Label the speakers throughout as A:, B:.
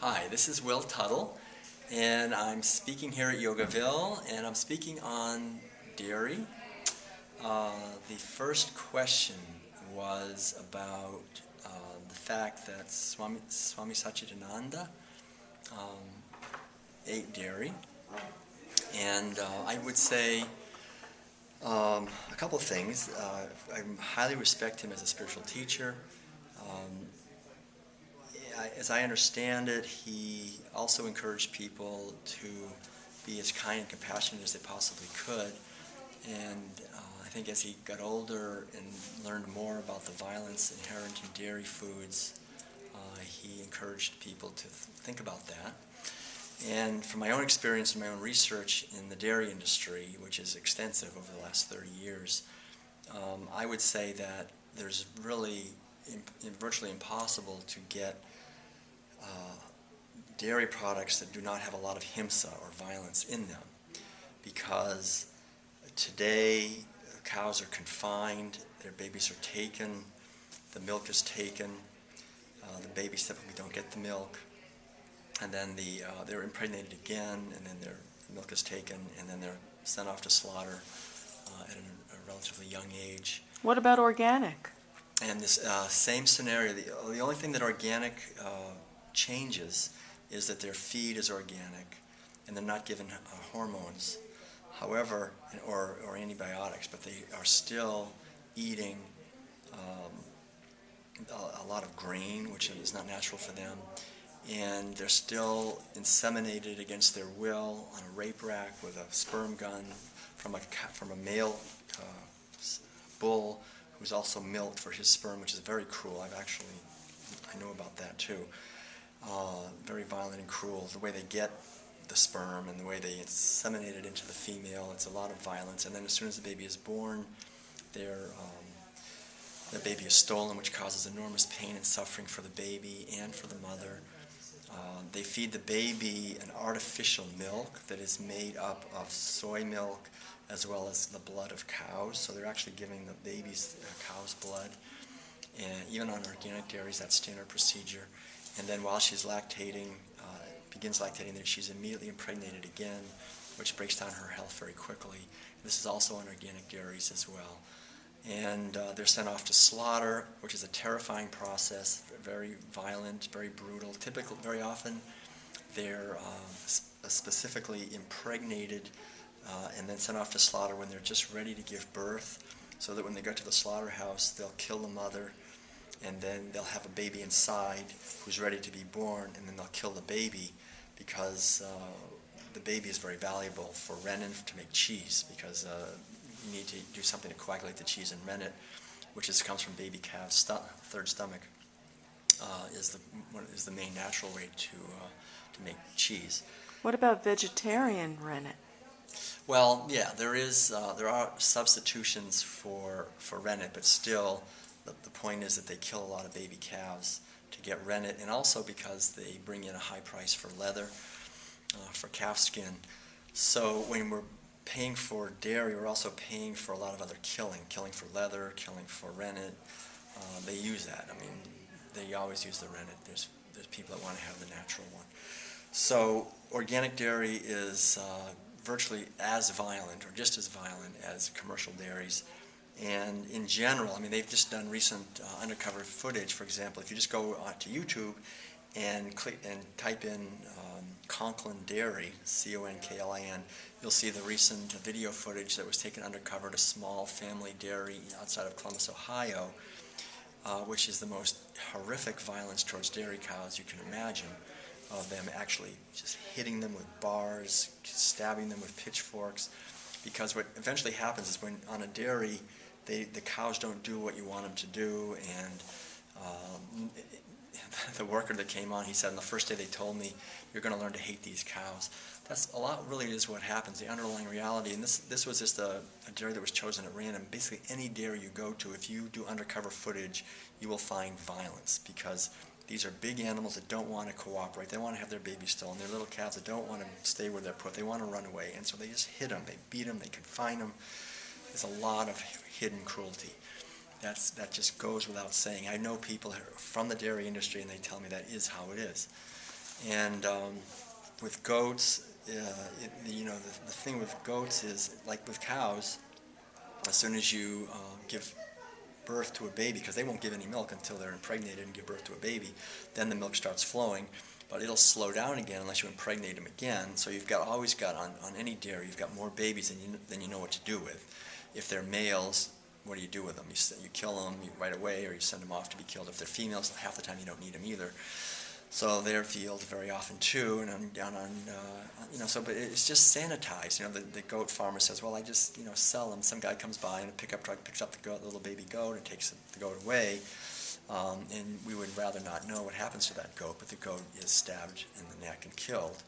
A: Hi, this is Will Tuttle, and I'm speaking here at Yogaville, and I'm speaking on dairy. The first question was about the fact that Swami Satchidananda ate dairy, and I would say a couple of things. I highly respect him as a spiritual teacher. As I understand it, he also encouraged people to be as kind and compassionate as they possibly could. And I think as he got older and learned more about the violence inherent in dairy foods, he encouraged people to think about that. And from my own experience and my own research in the dairy industry, which is extensive over the last 30 years, I would say that there's really virtually impossible to get dairy products that do not have a lot of himsa or violence in them, because today cows are confined, their babies are taken, the milk is taken, the babies typically don't get the milk, and then they're impregnated again, and then their milk is taken, and then they're sent off to slaughter at a relatively young age.
B: What about organic?
A: And this same scenario, the only thing that organic changes is that their feed is organic and they're not given hormones, however, or antibiotics, but they are still eating a lot of grain, which is not natural for them, and they're still inseminated against their will on a rape rack with a sperm gun from a male bull who's also milked for his sperm, which is very cruel. I know about that too. Very violent and cruel. The way they get the sperm and the way they inseminate it into the female, it's a lot of violence. And then as soon as the baby is born, the baby is stolen, which causes enormous pain and suffering for the baby and for the mother. They feed the baby an artificial milk that is made up of soy milk as well as the blood of cows. So they're actually giving the baby's cow's blood. And even on organic dairies, that's standard procedure. And then while she's begins lactating, then she's immediately impregnated again, which breaks down her health very quickly. This is also on organic dairies as well. And they're sent off to slaughter, which is a terrifying process, very violent, very brutal. Typically, very often, they're specifically impregnated and then sent off to slaughter when they're just ready to give birth, so that when they go to the slaughterhouse, they'll kill the mother, and then they'll have a baby inside who's ready to be born, and then they'll kill the baby because the baby is very valuable for rennet to make cheese, because you need to do something to coagulate the cheese, and rennet, which comes from baby calves' third stomach, is the main natural way to make cheese.
B: What about vegetarian rennet?
A: Well, yeah, there are substitutions for rennet, but still, the point is that they kill a lot of baby calves to get rennet, and also because they bring in a high price for leather, for calf skin. So when we're paying for dairy, we're also paying for a lot of other killing for leather, killing for rennet. They use that. I mean, they always use the rennet. There's people that want to have the natural one. So organic dairy is virtually as violent, or just as violent, as commercial dairies. And in general, I mean, they've just done recent undercover footage. For example, if you just go to YouTube and type in Conklin Dairy, C-O-N-K-L-I-N, you'll see the recent video footage that was taken undercover at a small family dairy outside of Columbus, Ohio, which is the most horrific violence towards dairy cows you can imagine, of them actually just hitting them with bars, stabbing them with pitchforks, because what eventually happens is when on a dairy, the cows don't do what you want them to do, and the worker that came on, he said, on the first day they told me, you're going to learn to hate these cows. That's a lot really is what happens, the underlying reality, and this was just a dairy that was chosen at random. Basically any dairy you go to, if you do undercover footage, you will find violence, because these are big animals that don't want to cooperate. They want to have their babies still, and they're little calves that don't want to stay where they're put. They want to run away, and so they just hit them, they beat them, they confine them. There's a lot of hidden cruelty. That just goes without saying. I know people from the dairy industry, and they tell me that is how it is. And with goats, the thing with goats is, like with cows, as soon as you give birth to a baby, because they won't give any milk until they're impregnated and give birth to a baby, then the milk starts flowing, but it'll slow down again unless you impregnate them again. So you've always got on any dairy, you've got more babies than you know what to do with. If they're males, what do you do with them? You kill them right away, or you send them off to be killed. If they're females, half the time you don't need them either. So they're vealed very often too, and I'm down on, but it's just sanitized. The goat farmer says, well, I just, sell them. Some guy comes by in a pickup truck, picks up the little baby goat and takes the goat away. And we would rather not know what happens to that goat, but the goat is stabbed in the neck and killed.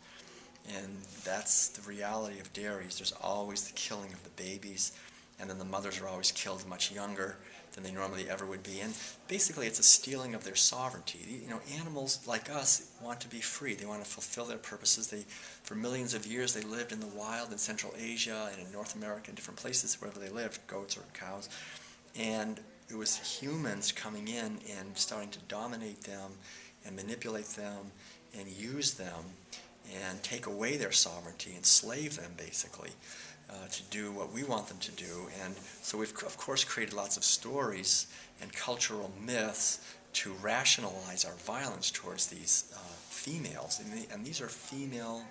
A: And that's the reality of dairies. There's always the killing of the babies, and then the mothers are always killed much younger than they normally ever would be. And basically it's a stealing of their sovereignty. Animals like us want to be free. They want to fulfill their purposes. For millions of years, they lived in the wild in Central Asia and in North America, in different places, wherever they lived, goats or cows. And it was humans coming in and starting to dominate them and manipulate them and use them and take away their sovereignty, enslave them basically, to do what we want them to do. And so we've, of course, created lots of stories and cultural myths to rationalize our violence towards these females. And these are female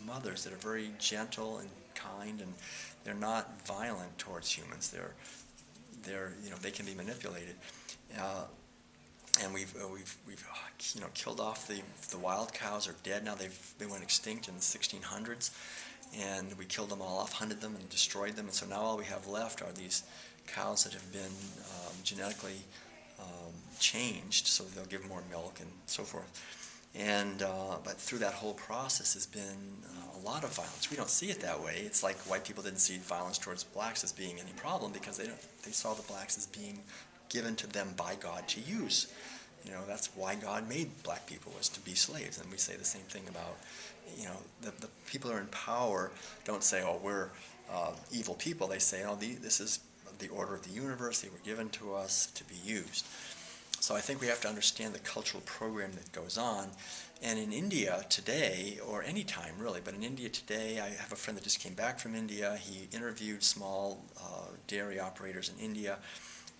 A: mothers that are very gentle and kind, and they're not violent towards humans. They can be manipulated. And we've killed off the wild cows are dead now. They went extinct in the 1600s. And we killed them all off, hunted them, and destroyed them. And so now all we have left are these cows that have been genetically changed, so they'll give more milk and so forth. And but through that whole process has been a lot of violence. We don't see it that way. It's like white people didn't see violence towards blacks as being any problem, because they saw the blacks as being given to them by God to use. That's why God made black people, was to be slaves. And we say the same thing about, the people who are in power don't say, oh, we're evil people. They say, oh, this is the order of the universe. They were given to us to be used. So I think we have to understand the cultural program that goes on. And in India today, or any time really, but in India today, I have a friend that just came back from India. He interviewed small dairy operators in India,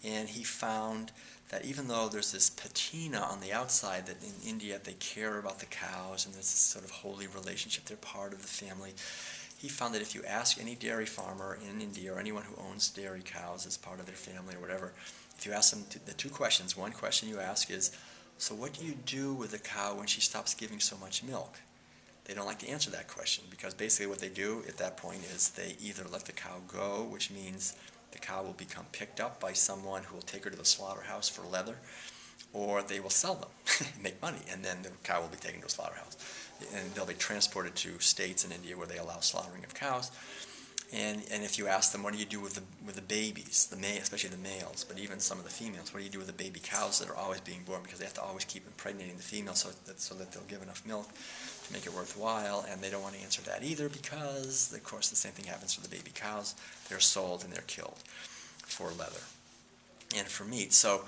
A: and he found that even though there's this patina on the outside that in India they care about the cows and there's this sort of holy relationship, they're part of the family, he found that if you ask any dairy farmer in India or anyone who owns dairy cows as part of their family or whatever, if you ask them the two questions, one question you ask is, so what do you do with the cow when she stops giving so much milk? They don't like to answer that question, because basically what they do at that point is they either let the cow go, which means the cow will become picked up by someone who will take her to the slaughterhouse for leather, or they will sell them and make money, and then the cow will be taken to a slaughterhouse. And they'll be transported to states in India where they allow slaughtering of cows. And if you ask them, what do you do with the babies, especially the males, but even some of the females, what do you do with the baby cows that are always being born, because they have to always keep impregnating the females so that they'll give enough milk to make it worthwhile, and they don't want to answer that either, because, of course, the same thing happens for the baby cows. They're sold and they're killed for leather and for meat. So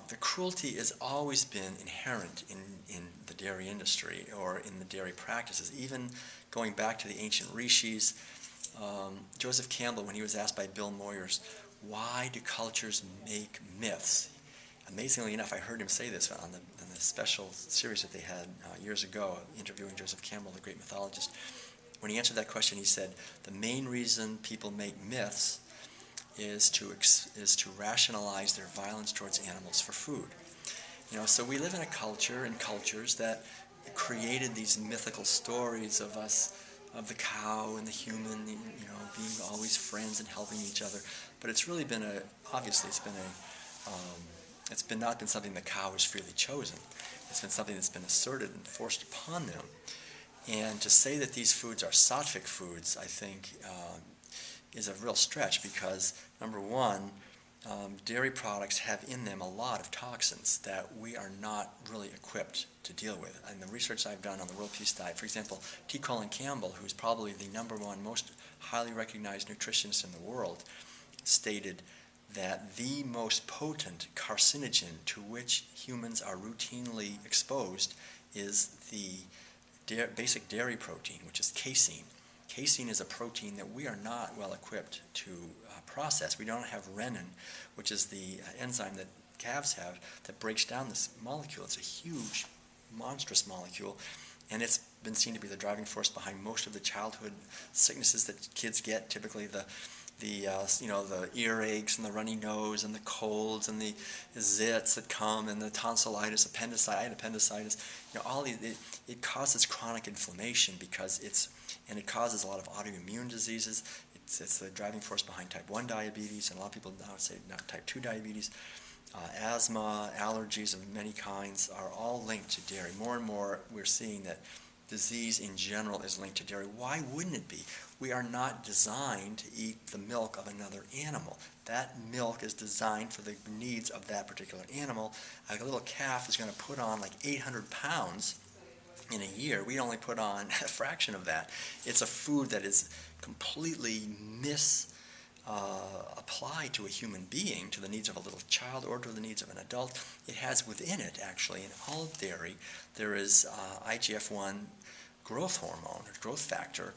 A: the cruelty has always been inherent in the dairy industry or in the dairy practices, even going back to the ancient rishis. Joseph Campbell, when he was asked by Bill Moyers, why do cultures make myths? Amazingly enough, I heard him say this on the special series that they had years ago, interviewing Joseph Campbell, the great mythologist. When he answered that question, he said, the main reason people make myths is to rationalize their violence towards animals for food. So we live in a culture and cultures that created these mythical stories of us, of the cow and the human, being always friends and helping each other. But it's really been not been something the cow has freely chosen. It's been something that's been asserted and forced upon them. And to say that these foods are sattvic foods, I think, is a real stretch, because, number one, dairy products have in them a lot of toxins that we are not really equipped to deal with. And the research I've done on the World Peace Diet, for example, T. Colin Campbell, who's probably the number one most highly recognized nutritionist in the world, stated that the most potent carcinogen to which humans are routinely exposed is the basic dairy protein, which is casein. Casein is a protein that we are not well equipped to process. We don't have renin, which is the enzyme that calves have that breaks down this molecule. It's a huge, monstrous molecule, and it's been seen to be the driving force behind most of the childhood sicknesses that kids get. Typically, the earaches and the runny nose and the colds and the zits that come and the tonsillitis, appendicitis. I had appendicitis. All these, it causes chronic inflammation because it causes a lot of autoimmune diseases. It's the driving force behind type 1 diabetes, and a lot of people now say type 2 diabetes. Asthma, allergies of many kinds are all linked to dairy. More and more we're seeing that disease in general is linked to dairy. Why wouldn't it be? We are not designed to eat the milk of another animal. That milk is designed for the needs of that particular animal. A little calf is going to put on like 800 pounds in a year. We only put on a fraction of that. It's a food that is completely applied to a human being, to the needs of a little child or to the needs of an adult. It has within it, actually, in all dairy, there is IGF-1 growth hormone, or growth factor,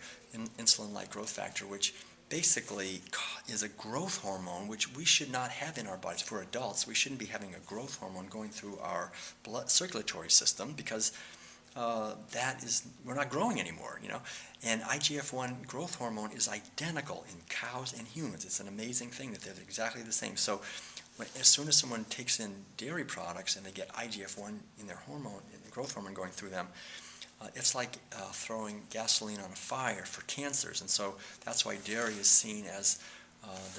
A: insulin-like growth factor, which basically is a growth hormone which we should not have in our bodies. For adults, we shouldn't be having a growth hormone going through our blood circulatory system because we're not growing anymore, And IGF-1 growth hormone is identical in cows and humans. It's an amazing thing that they're exactly the same. So as soon as someone takes in dairy products and they get IGF-1 in their hormone, in the growth hormone going through them, it's like throwing gasoline on a fire for cancers. And so that's why dairy is seen as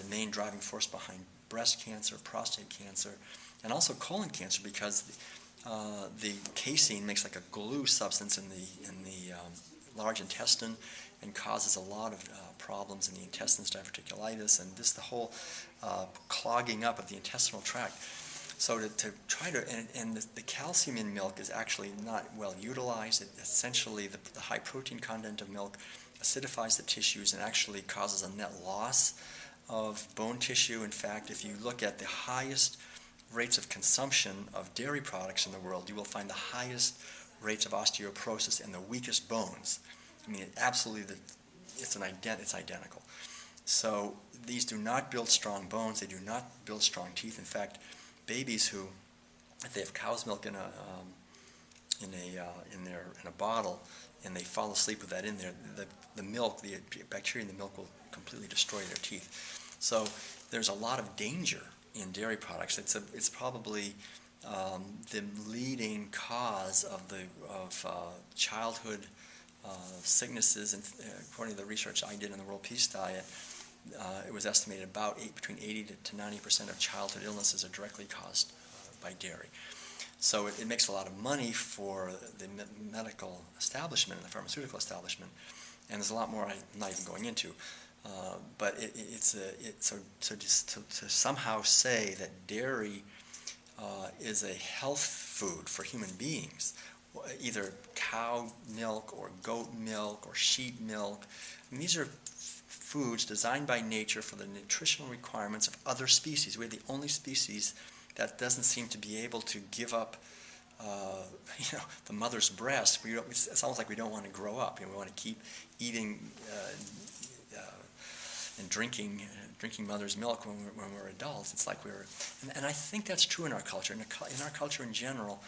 A: the main driving force behind breast cancer, prostate cancer, and also colon cancer, because the casein makes like a glue substance in the large intestine and causes a lot of problems in the intestines, diverticulitis, and the whole clogging up of the intestinal tract. So to try to, and the calcium in milk is actually not well utilized. Essentially, the high protein content of milk acidifies the tissues and actually causes a net loss of bone tissue. In fact, if you look at the highest rates of consumption of dairy products in the world, you will find the highest rates of osteoporosis and the weakest bones. I mean, it's identical. So these do not build strong bones. They do not build strong teeth. In fact, babies who, if they have cow's milk in a bottle and they fall asleep with that in there, the milk, the bacteria in the milk will completely destroy their teeth. So there's a lot of danger in dairy products. It's probably the leading cause of childhood sicknesses, and according to the research I did in the World Peace Diet, it was estimated between 80 to 90% of childhood illnesses are directly caused by dairy. So it makes a lot of money for the medical establishment and the pharmaceutical establishment, and there's a lot more I'm not even going into. But to somehow say that dairy is a health food for human beings, either cow milk or goat milk or sheep milk, I mean, these are foods designed by nature for the nutritional requirements of other species. We're the only species that doesn't seem to be able to give up the mother's breast. It's almost like we don't want to grow up. We want to keep eating and drinking mother's milk when we're adults. It's like and I think that's true in our culture. In our culture in general,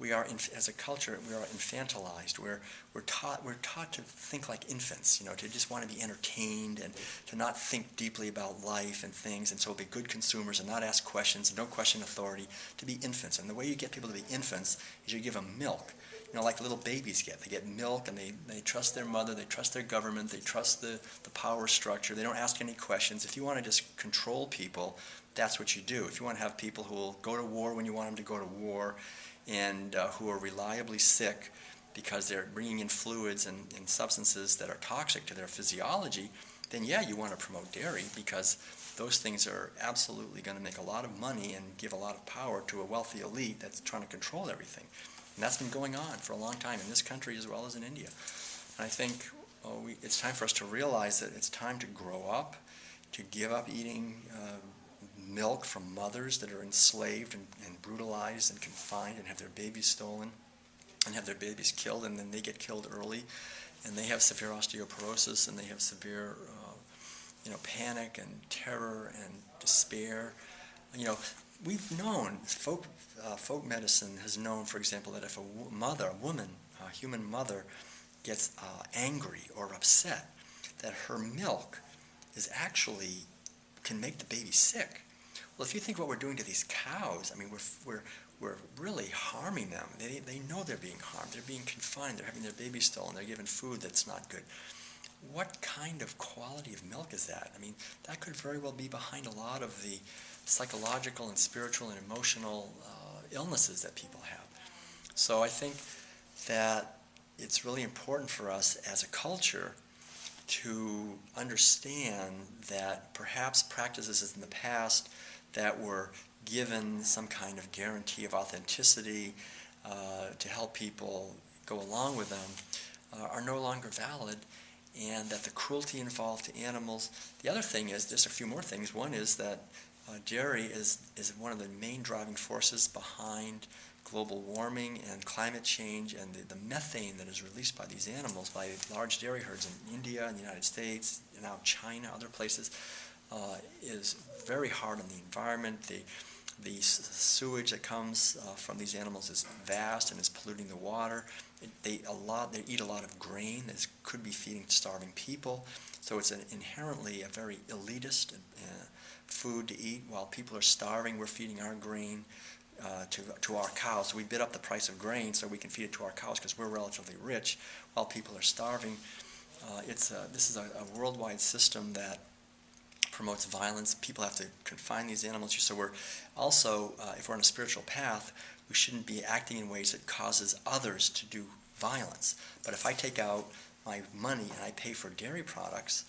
A: as a culture, we are infantilized. We're taught to think like infants, to just want to be entertained and to not think deeply about life and things, and so be good consumers and not ask questions and don't question authority, to be infants. And the way you get people to be infants is you give them milk, like little babies get. They get milk and they trust their mother, they trust their government, they trust the power structure. They don't ask any questions. If you want to just control people, that's what you do. If you want to have people who will go to war when you want them to go to war, and who are reliably sick because they're bringing in fluids and substances that are toxic to their physiology, then yeah, you want to promote dairy, because those things are absolutely going to make a lot of money and give a lot of power to a wealthy elite that's trying to control everything. And that's been going on for a long time in this country as well as in India. And I think it's time for us to realize that it's time to grow up, to give up eating milk from mothers that are enslaved and brutalized and confined and have their babies stolen, and have their babies killed, and then they get killed early, and they have severe osteoporosis, and they have severe panic and terror and despair. We've known, folk medicine has known, for example, that if a human mother gets angry or upset, that her milk can make the baby sick. Well, if you think what we're doing to these cows, I mean, we're really harming them. They know they're being harmed. They're being confined. They're having their babies stolen. They're given food that's not good. What kind of quality of milk is that? I mean, that could very well be behind a lot of the psychological and spiritual and emotional illnesses that people have. So I think that it's really important for us as a culture to understand that perhaps practices in the past that were given some kind of guarantee of authenticity to help people go along with them are no longer valid, and that the cruelty involved to animals. The other thing is, just a few more things. One is that dairy is one of the main driving forces behind global warming and climate change, and the methane that is released by these animals, by large dairy herds in India and the United States, and now China, other places, is very hard on the environment. The sewage that comes from these animals is vast and is polluting the water. They eat a lot of grain that could be feeding starving people. So it's inherently a very elitist food to eat. While people are starving, we're feeding our grain to our cows. So we bid up the price of grain so we can feed it to our cows because we're relatively rich while people are starving. This is a worldwide system that promotes violence. People have to confine these animals. So we're also, if we're on a spiritual path, we shouldn't be acting in ways that causes others to do violence. But if I take out my money and I pay for dairy products,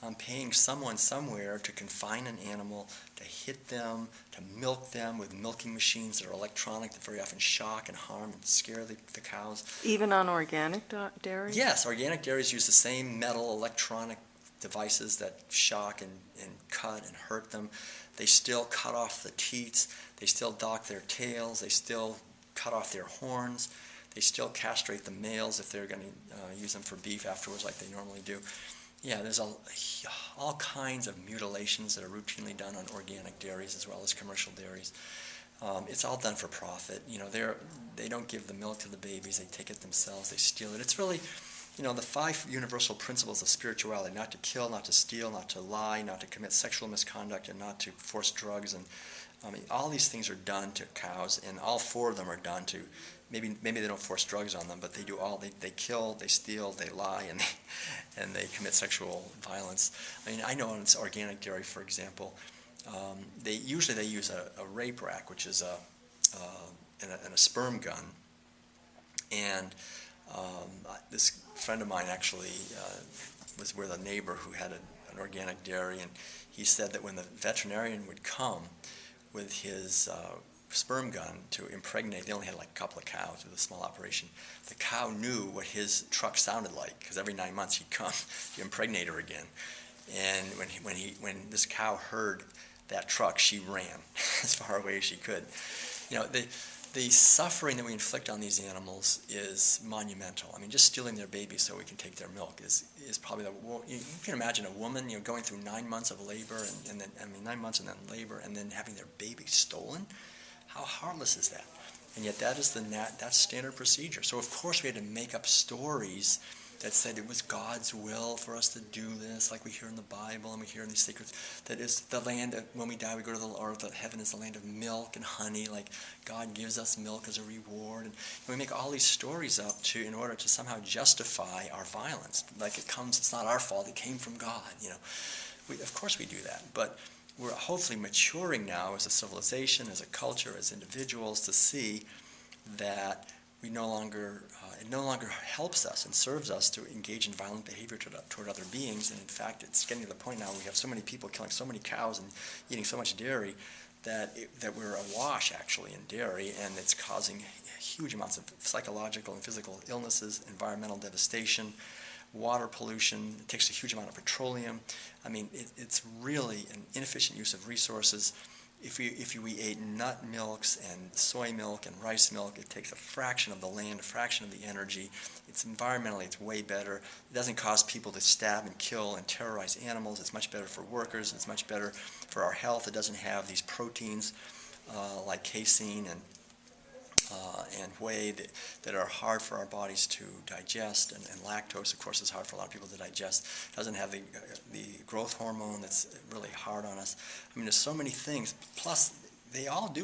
A: I'm paying someone somewhere to confine an animal, to hit them, to milk them with milking machines that are electronic, that very often shock and harm and scare the cows.
B: Even on organic dairy?
A: Yes, organic dairies use the same metal electronic devices that shock and cut and hurt them. They still cut off the teats. They still dock their tails. They still cut off their horns. They still castrate the males if they're going to use them for beef afterwards like they normally do. Yeah, there's all kinds of mutilations that are routinely done on organic dairies as well as commercial dairies. It's all done for profit. They don't give the milk to the babies. They take it themselves. They steal it. It's really, the 5 universal principles of spirituality: not to kill, not to steal, not to lie, not to commit sexual misconduct, and not to force drugs. And all these things are done to cows, and all 4 of them are done to. Maybe they don't force drugs on them, but they do all. They kill, they steal, they lie, and they commit sexual violence. I know on organic dairy, for example, they use a rape rack, which is and a sperm gun. And this friend of mine actually was with a neighbor who had an organic dairy, and he said that when the veterinarian would come with his sperm gun to impregnate, they only had like a couple of cows with a small operation. The cow knew what his truck sounded like because every 9 months he'd come to impregnate her again. And when this cow heard that truck, she ran as far away as she could. The suffering that we inflict on these animals is monumental. Just stealing their babies so we can take their milk is probably you can imagine a woman, going through 9 months of labor and then 9 months and then labor and then having their baby stolen. How heartless is that? And yet that's standard procedure. So of course we had to make up stories that said it was God's will for us to do this, like we hear in the Bible and we hear in these secrets, that is the land that when we die we go to the heaven is the land of milk and honey, like God gives us milk as a reward. And we make all these stories up in order to somehow justify our violence. Like it's not our fault, it came from God. Of course we do that, but we're hopefully maturing now as a civilization, as a culture, as individuals, to see that it no longer helps us and serves us to engage in violent behavior toward other beings. And in fact, it's getting to the point now we have so many people killing so many cows and eating so much dairy that we're awash actually in dairy, and it's causing huge amounts of psychological and physical illnesses, environmental devastation, water pollution. It takes a huge amount of petroleum. It's really an inefficient use of resources, we ate nut milks and soy milk and rice milk, it takes a fraction of the land, a fraction of the energy. It's environmentally, it's way better. It doesn't cause people to stab and kill and terrorize animals. It's much better for workers. It's much better for our health. It doesn't have these proteins like casein and whey that are hard for our bodies to digest, and lactose, of course, is hard for a lot of people to digest. It doesn't have the growth hormone that's really hard on us. I mean, there's so many things. Plus, they all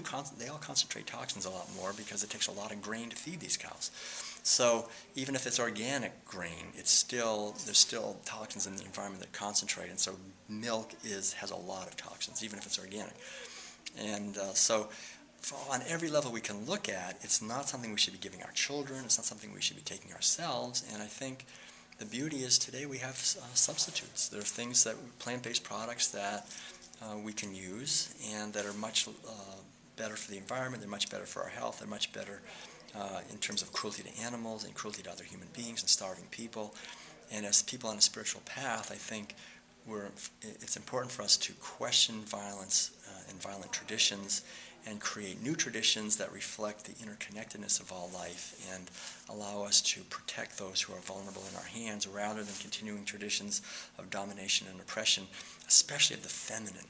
A: concentrate toxins a lot more because it takes a lot of grain to feed these cows. So even if it's organic grain, there's still toxins in the environment that concentrate, and so milk has a lot of toxins, even if it's organic. And so on every level we can look at, it's not something we should be giving our children, it's not something we should be taking ourselves, and I think the beauty is today we have substitutes. There are things plant-based products that we can use and that are much better for the environment, they're much better for our health, they're much better in terms of cruelty to animals and cruelty to other human beings and starving people. And as people on a spiritual path, I think it's important for us to question violence and violent traditions and create new traditions that reflect the interconnectedness of all life and allow us to protect those who are vulnerable in our hands rather than continuing traditions of domination and oppression, especially of the feminine.